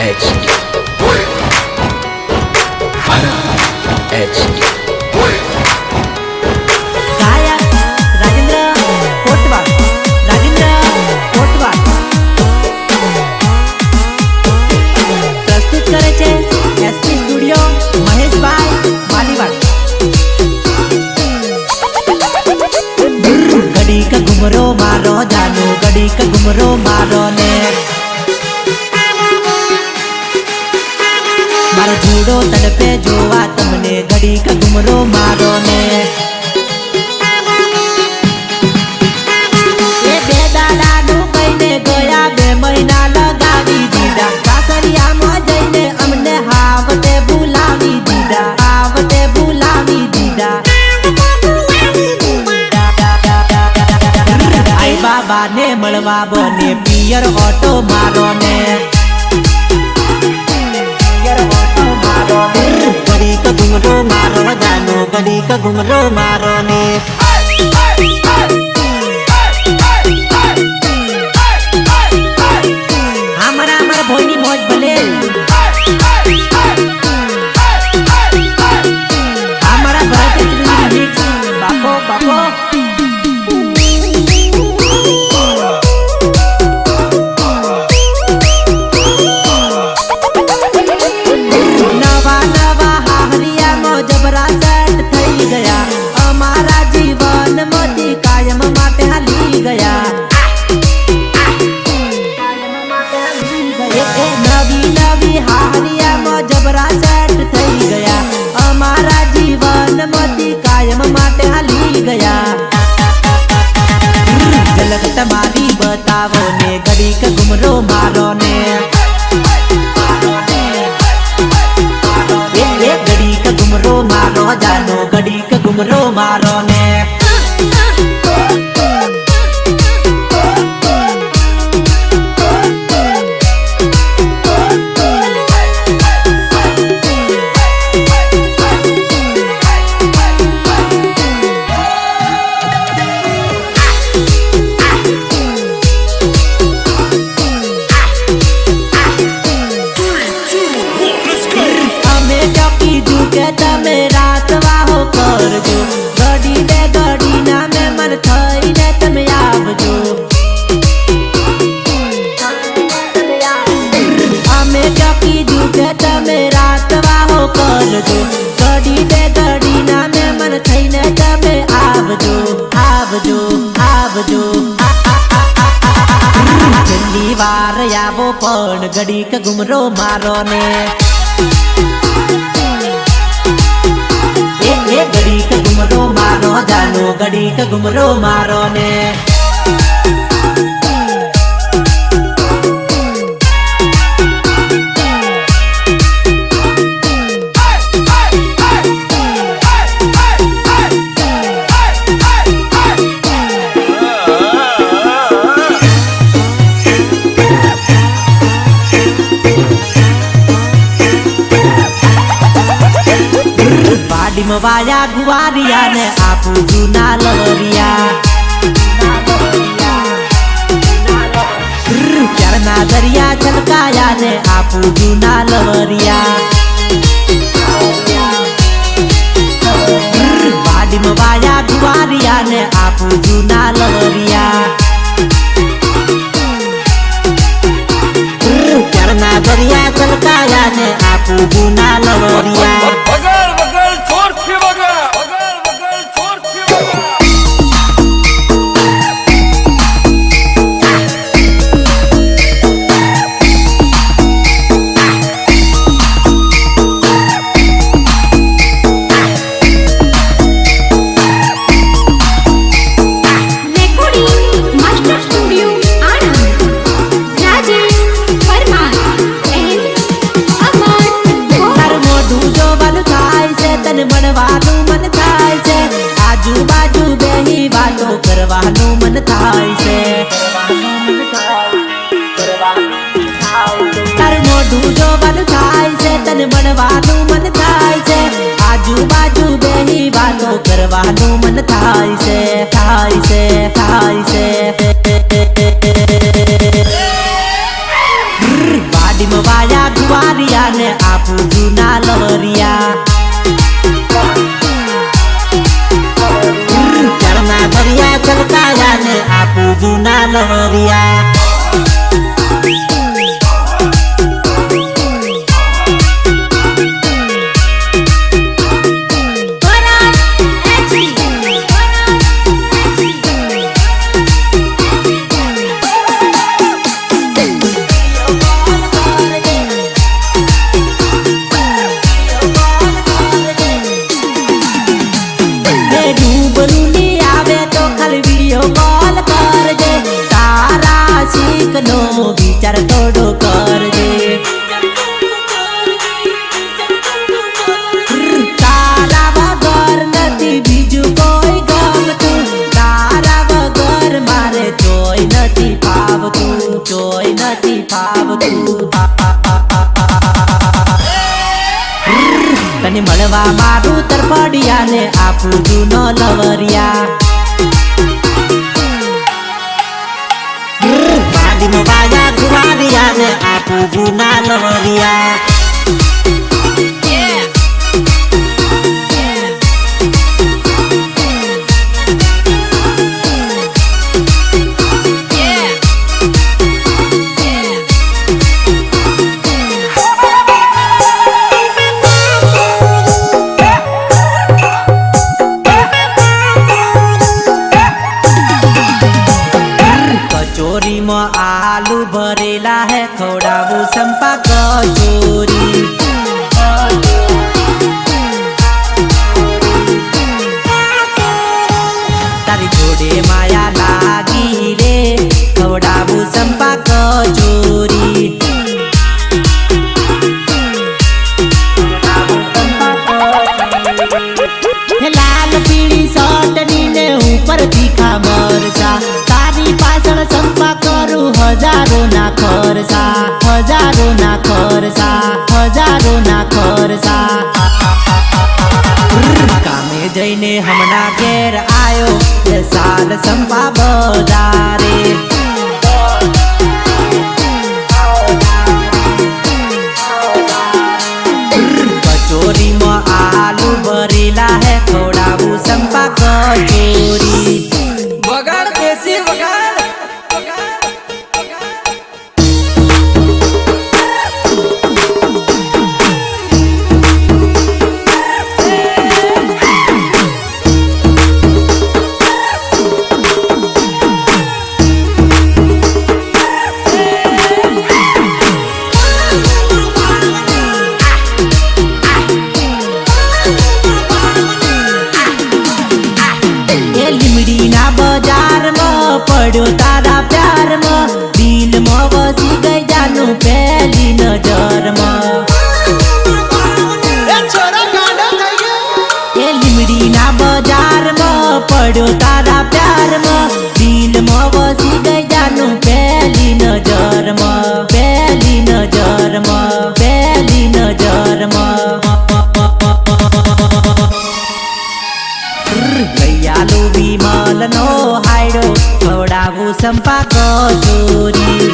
HD Bharat HD गायक राजेंद्र कोटवाल प्रस्तुत करे छे एसपी स्टूडियो महेश भाई मालीवाड़। गड़ी का घुमरो मारो जानो गड़ी का घुमरो मारो ने मारो जूडो तड़पे जोवा तमने घड़ी का घुमरो मारो ने ए बे दादा नु कईने गया बे महीना लगावी दीदा सासरिया में जईने अमने हावते बुलावी दीदा आई बाबा ने मळवा बने पियर ऑटो मारो ने गड़ी का घुमरो मारो जानो गड़ी का घुमरो मारो ने हमारा भोनी मौज भले हमारा भरत बापो बापो झलक तमारी बतावो ने घड़ी का घुमरो मारो ने घड़ी का घुमरो मारो जानो घड़ी का घुमरो मारो ने તમે રાત વાહો કરજો ઘડી ને ઘડી ના મે મન થઈને તમે આવજો અમે કીધું કે તમે રાત વાહો કરજો ઘડી ને ઘડી ના મે મન થઈને તમે આવજો છેલ્લી વાર આવો પણ ઘડી કે ઘુમરો મારો ને घड़ी का घुमरो मारो जानो घड़ी का घुमरो मारो ने वाया गुवारिया ने आपू जूना लवरिया प्यार ना दरिया छलकाया ने आपू जूना लवरिया बाड़ी में वाया गुवारिया ने आपू जूना लवरिया प्यार ना दरिया छलकाया ने आपू जूना लवरिया मनवानु मन थाय से आजू बाजू बेही वातो करवानु मन थाय से तार मोढू जो बन थाय से तन मनवानु मन थाय से आजू बाजू बेही वातो करवानु मन थाय से बाड़ी में वाया નો વિચાર થોડો કરજે. તારા વગર નથી બીજું કોઈ ગમતું, તારા વગર મારે જોઈ નથી ફાવતું, જોઈ નથી ફાવતું. તને મળવા મારું તરફડિયાને આપું જૂનો લવરિયા. વાડીમાં વાયા ગુવારિયાને આપું જૂના લવરિયા. कचोरीમાં आलू भरेला है खवડાવું સંપા કચોરી. તારી જોડે માયા લાગી રે ખવડાવું સંપા કચોરી. લાલ પીળી ચટણી ને ઉપર તીખા મરચા, તારી પાછળ સંપા કરું હજારો ના ખર્ચા, હજારો ના ખર્ચા, હજારો ના ખર્ચા. કામે જઈને હમણાં ઘેર આયો એ સાલ સંપા બજારે. કચોરીમાં આલુ ભરેલા હે ખવડાવું સંપા કચોરી. વગાડ દેશી વગાડ. પડ્યો તારા પ્યારમાં, દિલમાં વસી ગઈ જાનું પહેલી નજરમાં. એ લીમડીના બજારમાં પડ્યો તારા પ્યારમાં, દિલમાં વસી ગઈ જાનું પહેલી નજરમાં, પહેલી નજરમાં, પહેલી નજરમાં. ગયાલો વિમલ નો હાયડો ખવડાવું સંપા કચોરી.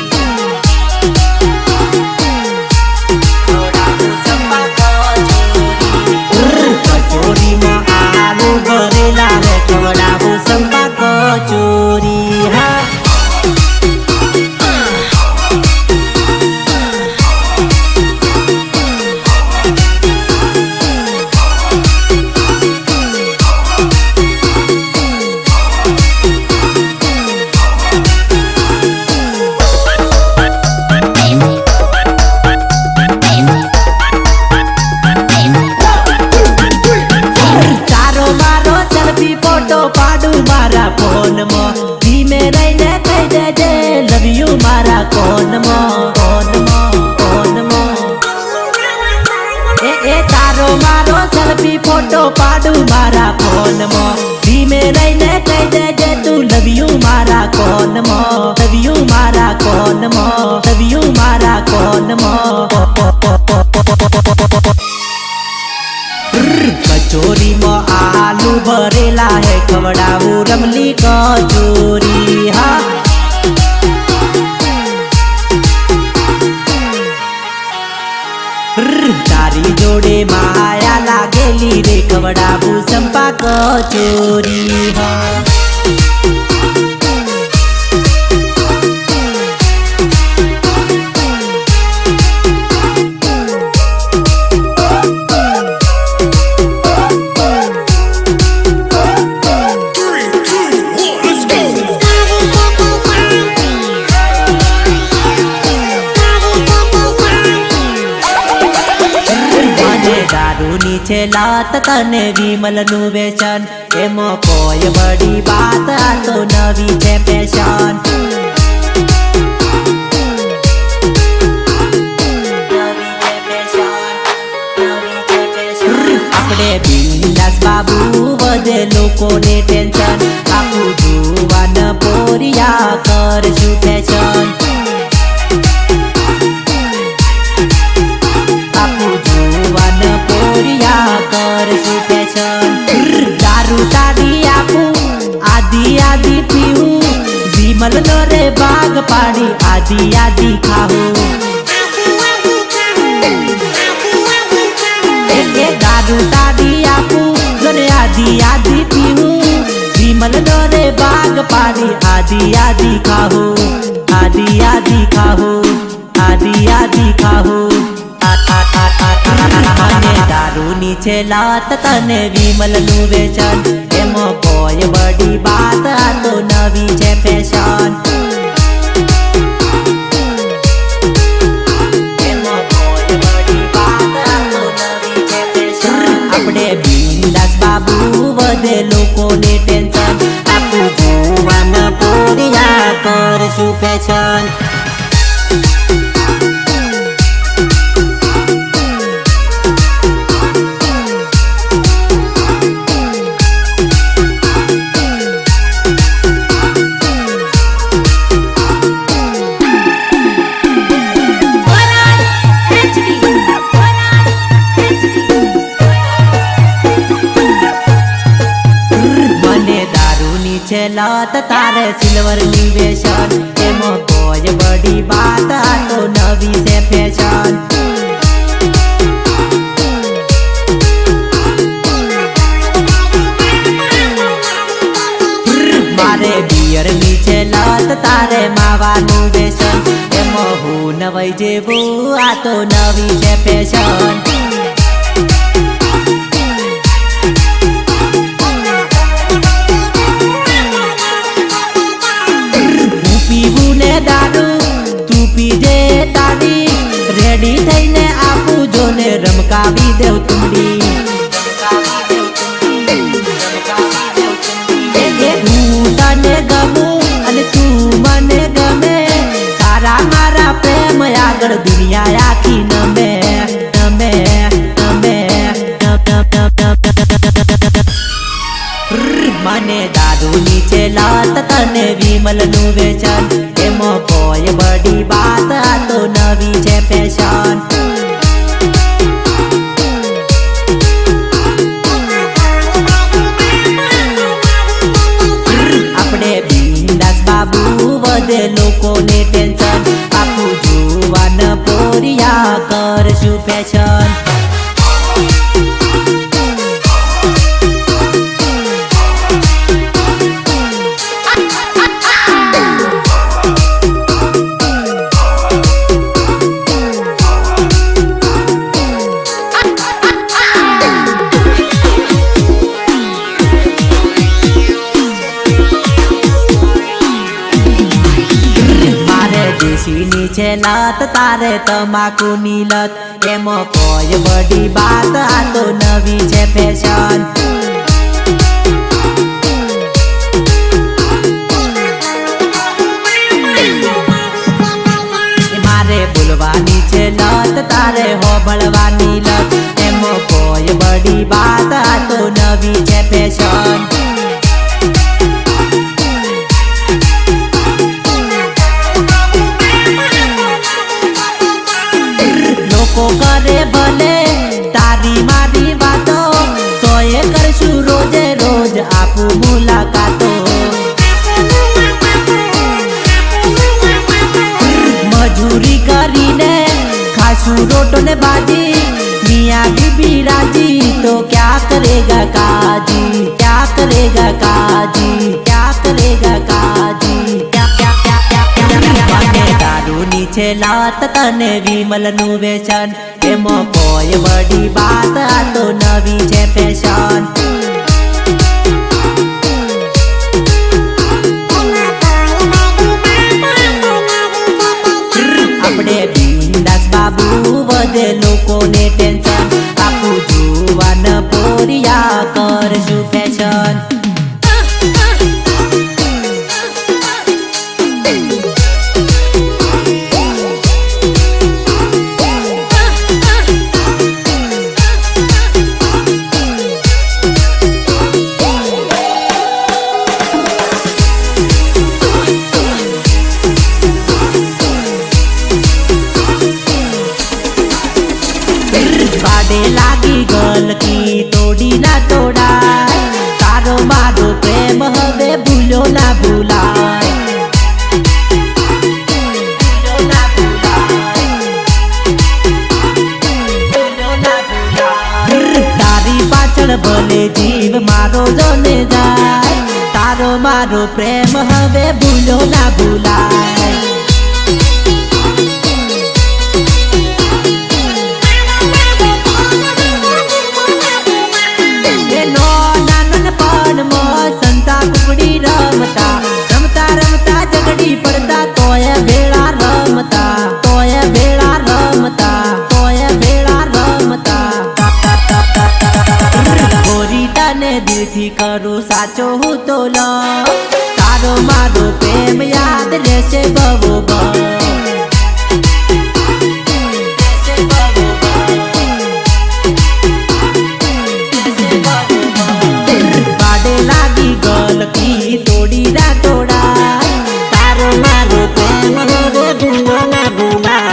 ખવડાવું સંપા કચોરી. કચોરીમાં આલુ ભરેલા રે ખવડાવું સંપા કચોરી. હા પાડું મારા ફોનમાં, ધીમે રહીને કહી દેજે લવ યુ મારા કોનમાં, કોનમાં, કોનમાં. એ તારો મારો સેલ્ફી ફોટો પાડું મારા ફોનમાં, ધીમે રહીને કહી દેજે તું લવ યુ મારા કોનમાં, લવ યુ મારા કોનમાં, લવ યુ મારા કોનમાં. કચોરીમાં આલુ ભરેલા હે ખવડાવું રમલી કચોરી. હા તારી જોડે માયા લાગેલી રે ખવડાવું સંપા કચોરી. હા છે લાત તને વિમલનું વેચન, એમાં કોઈ બડી વાત આ તો નવી છે પેશન. લોકોને ટેન્શન આપું જુવાન પોરિયા કરશું ફેશન આપું જુવાન પોરિયા કરશું ફેશન દારૂ તારી આપું આધી આધી પીવું વિમલ નો રે ભાગ પાડી આધી આધી ખાવું દારૂ તારી આપું ઘરે આધી આધી પીવું વિમલ નો રે ભાગ પાડી આધી આધી ખાવું આધી આધી ખાવું આધી આધી ખાવું મને દારૂ નીચે લાત તને વિમલ નું વેચન એમાં કોઈ બડી બાત આ તો નવી છે ફેશન આપણે બિંદાસ બાબુ વધે લોકોને ટેન્શન આપું જુવાન પોરિયા કરશું ફેશન લત તારે સિલ્વર ની વેશન એમાં કોઈ બડી બાત આ તો નવી છે ફેશન મારે બિયર ની છે લત તારે માવાનું વેશન એમાં હું નવાઈ જેવું આ તો નવી છે ફેશન દારૂ તું પીજે તારી રેડી થઈને આપું જોને રમકાવી દેવ તુંડી હું તને ગમું અને તું મને ગમે તારા મારા પ્રેમ આગળ દુનિયા આખી નમે નમે નમે મને દારૂ નીચે લાત તને વિમલ નું વેચન એમાં કોઈ બડી બાત આ તો નવી છે ફેશન આપણે બિંદાસ બાબુ વધે લોકોને ટેન્શન આપું જુવાન પોરિયા કરશું ફેશન નીચે લત તારે તમાકુ ની લત એમાં કોઈ બડી બાત આ તો નવી છે ફેશન મારે બોલવાની છે લત તારે હોબળવાની લત એમાં કોઈ બડી બાત આ તો નવી છે ફેશન કરે ભલે તારી મારી વાતો તો એ કરશું રોજે રોજ આપું મુલાકાતો મજૂરી કરીને ખાશું રોટો ને બાજી મિયા બીબી રાજી તો क्या करेगा काजी क्या करेगा काजी क्या करेगा काजी મને દારૂ નીચે લાત તને વિમલ નું વેચન એમાં કોઈ બડી બાત આ તો નવી છે ફેશન આપણે બિંદાસ બાબુ વધે લોકોને ટેન્શન આપું જુવાન પોરિયા કરશું ફેશન મારો પ્રેમ હવે ભૂલો ના ભૂલાય. એનો નાનપણમાં સંતા કુકડી રમતા રમતા રમતા ઝઘડી પડતા તોય ભેળા રમતા તોય ભેળા રમતા તોય ભેળા રમતા. ગોરી તને દિલથી કરું સાચો હું તો લવ તારો મારો પ્રેમ યાદ રહેશે બરોબર. વાડે લાગી ગલકી તોડી રાતોડા તારો મારો પ્રેમ હવે ભૂલો ના ભૂલાય.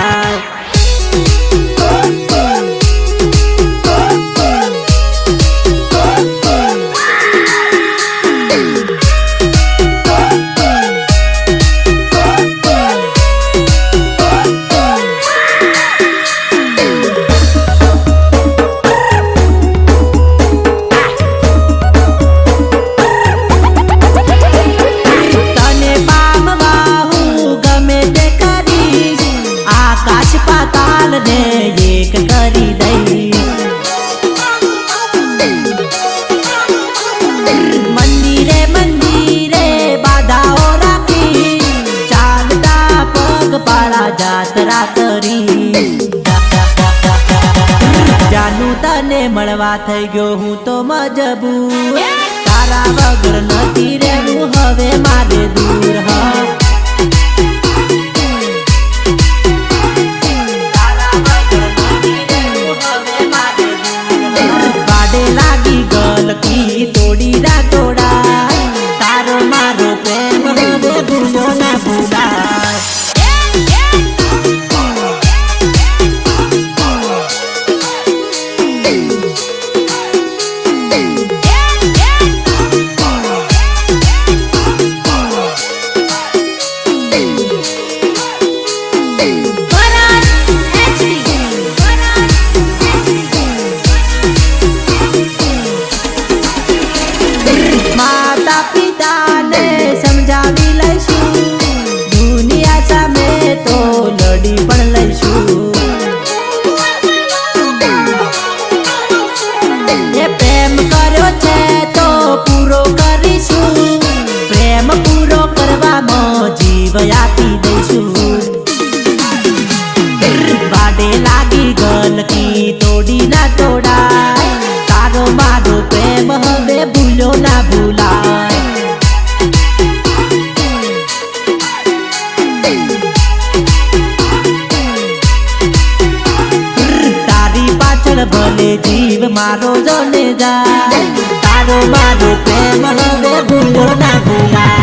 ને એક કરી દઈ મંદિરે મંદિરે બાધાઓ રાખી ચાલતા પગપાળા જાત્રા કરી. જાનું તને મળવા થઈ ગયો હું તો મજબૂર તારા વગર નથી રહેવું હવે મારે દૂર. લાગી ગલકી તોડી રાતોડા તારો મારો પ્રેમ હવે ભૂલો ના ભૂલાય. માતા પિતાને સમજાવી લઈશું દુનિયા સામે તો લડી પણ લઈશું. એ પ્રેમ કર્યો છે તો પૂરો કરીશું પ્રેમ પૂરો કરવામાં જીવ આપી દઈશું. વાડે લાગી ગલકી તોડી ના તોડાય તારો મારો પ્રેમ હવે ભૂલો ના ભૂલાય. તારી પાછળ ભલે જીવ મારો જોને જાય તારો મારો પ્રેમ હવે ભૂલો ના ભૂલાય.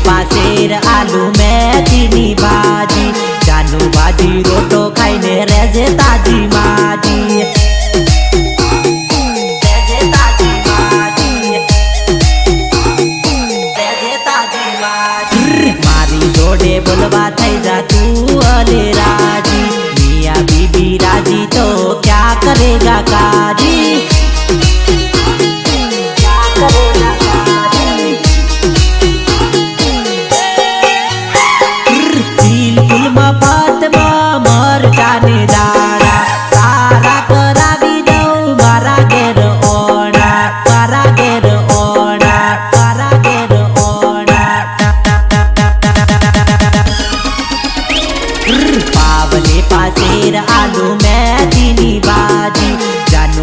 પાસેર આલુ મેથીની ભાજી જાનું ભાજી રોટો ખાઈને રેજે તાજી માજી. રેજે તાજી માજી રેજે તાજી માજી. મારી જોડે બોલવા થઈ જા તું અલે રાજી મિયા બીબી રાજી તો ક્યાં કરેગા કાજી. મરચાને દાડા તારા કરાવી દઉં મારા ઘેર ઓણા મારા ઘેર ઓણા મારા ઘેર ઓણા. પાવલે પાસેર આલુ મેથીની ભાજી જાનું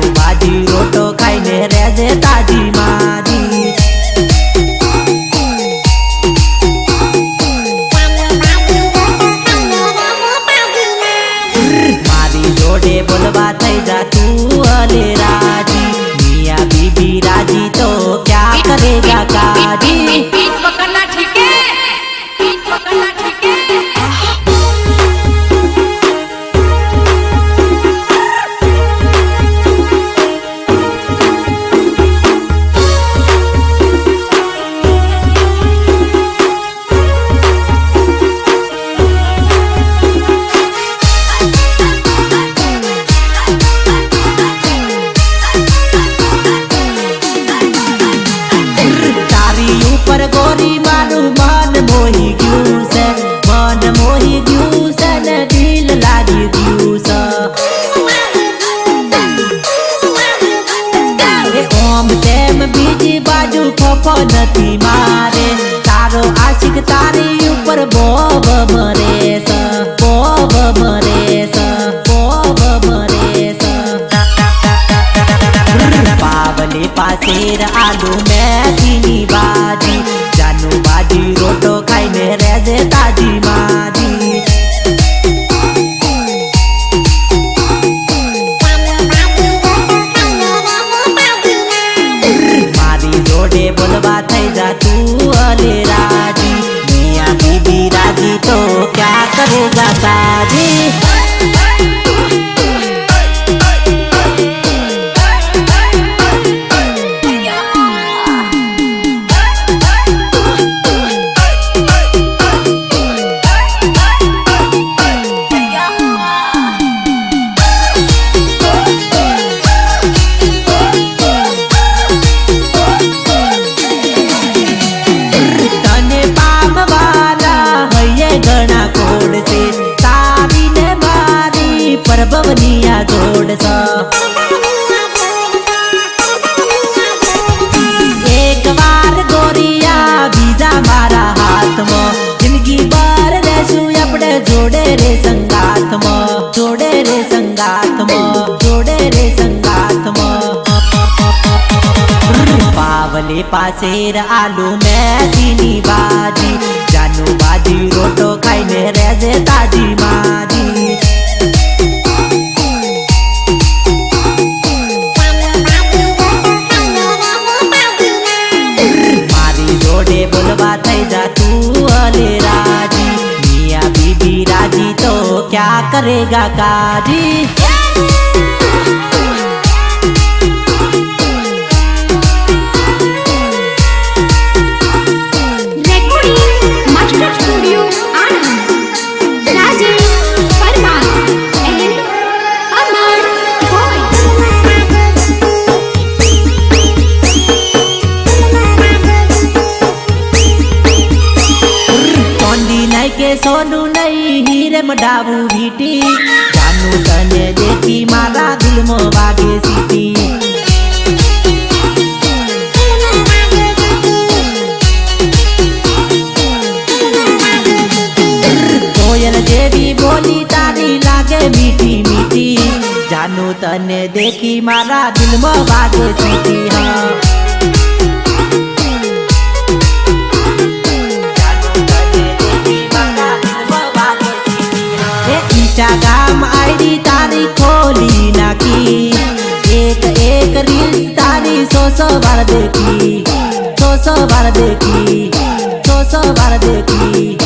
બીજી બાજુ ખોખો નથી મારે તારો આશિક તારી ઉપર બોવ મરે છે બોવ મરે છે બોવ મરે છે પાવલે પાસેર આલુ મેથીની ભાજી જાનું ભાજી રોટો ખાઈને રહેજે તાજી માજી મારી જોડે બોલવા થઈ જા તું અલે રાજી મિયા બીબી રાજી તો ક્યાં કરેગા કાજી પરબવનિયા જોડ એક વાર ગોરિયા બીજા મારા હાથમાં જિંદગી ભર રહેશું આપણે જોડે રે સંગાથમાં જોડે રે સંગાથમાં જોડે રે સંગાથમાં પાવલે પાસેર આલુ મેથીની ભાજી જાનું ભાજી રોટો ખાઈને રહેજે તાજી માજી बोलवा થઈ જા તું અલે રાજી મિયા બીબી રાજી તો क्या करेगा काजी के सोनू नहीं हीरे मडावू भीटी जानू तने देखी मारा दिल में वागे सीटी कोयल जेवी बोली तारी लागे मीठी मीठी जानू तने देखी मारा दिल में वागे सीटी हाँ इंस्टाग्राम आईडी तारी खोली नाखी एक एक रील तारी 100 बार देखी 100 बार देखी 100 बार देखी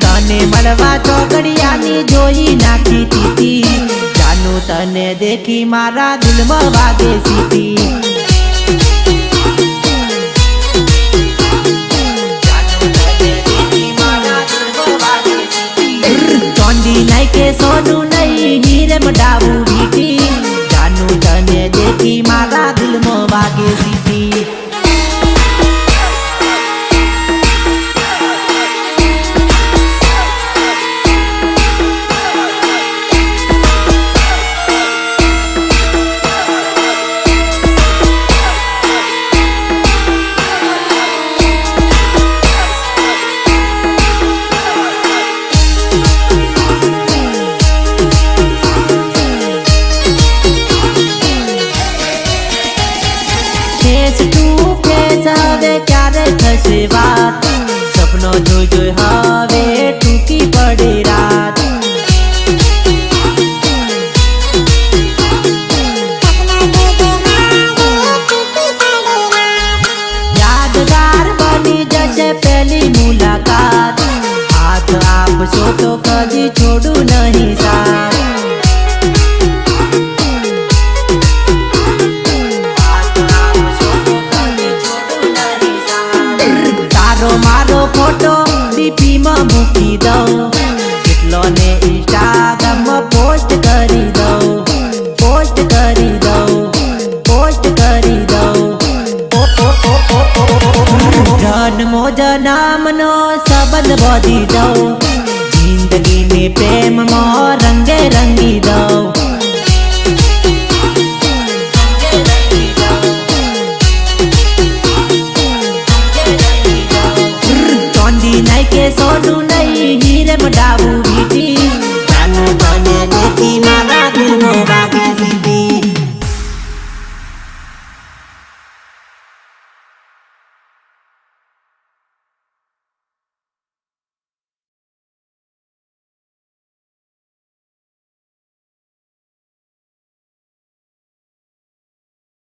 तने मलवा चौकड़ियानी जोई नाखी थी जानू तने देखी मारा दिल में वागे सीटी नहीं के सोनू नहीं हीरे मडावू भीटी जानू तने देखी मारा दिल में वागे सीटी बात सपनो जो जो हवे टूकी पड़े रात यादगार बनी जैसे पहली मुलाकात हाथ आप सो तो कभी छोड़ू नहीं साथ मारो फोटो डीपी में मूकी दो કેટલો ને ઇન્સ્ટાગ્રામ માં પોસ્ટ કરી દો પોસ્ટ કરી દો પોસ્ટ કરી દો જન્મો જન્મનો સંબંધ બાંધી દો જિંદગીને પ્રેમમાં રંગે રંગી દો સોનું